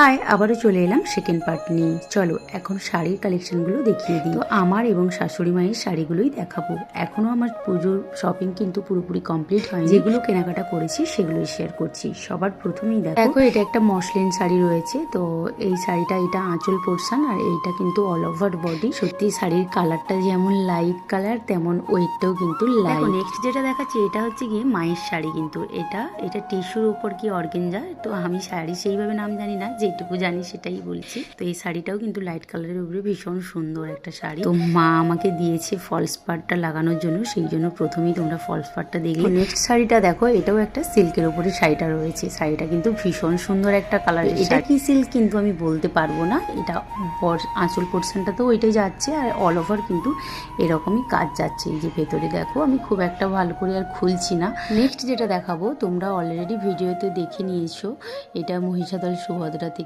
High, আবারও চলে এলাম সেকেন্ড পার্ট নিয়ে। চলো এখন শাড়ির কালেকশনগুলো দেখিয়ে দিই। তো আমার এবং শাশুড়ি মায়ের শাড়িগুলোই দেখাবো। এখনো আমার পুজোর শপিং কিন্তু পুরোপুরি কমপ্লিট হয়নি। যেগুলো কেনাকাটা করেছি সেগুলোই শেয়ার করছি। সবার প্রথমেই দেখো এটা একটা মসলিন শাড়ি রয়েছে। তো এই শাড়িটা এটা আঁচল পোর্শন, আর এইটা কিন্তু অল ওভার বডি। সত্যি শাড়ির কালারটা যেমন লাইট কালার, তেমন ওয়েটটাও কিন্তু লাইট। নেক্সট যেটা দেখাচ্ছি এটা হচ্ছে গিয়ে মায়ের শাড়ি, কিন্তু এটা টিস্যুর উপর কি অর্গেনজা। তো আমি শাড়ি সেইভাবে নাম জানি না, যেটুকু জানি সেটাই বলছি। তো এই শাড়িটাও কিন্তু লাইট কালারের উপরে ভীষণ সুন্দর একটা শাড়ি। তো মা আমাকে দিয়েছে ফলস পাড়টা লাগানোর জন্য, সেই জন্য প্রথমেই তোমরা ফলস পাড়টা দেখলে। নেক্সট শাড়িটা দেখো, এটাও একটা সিল্কের উপরে শাড়িটা রয়েছে। শাড়িটা কিন্তু ভীষণ সুন্দর একটা কালার। এটা কি সিল্ক কিন্তু আমি বলতে পারবো না। এটা আঁচল পোর্শনটা তো ওইটাই যাচ্ছে, আর অল ওভার কিন্তু এরকমই কাজ যাচ্ছে। এই যে ভেতরে দেখো, আমি খুব একটা ভালো করে আর খুলছি না। নেক্সট যেটা দেখাবো তোমরা অলরেডি ভিডিওতে দেখে নিয়েছো, এটা মহিষাদল সুভদ্রা থেকে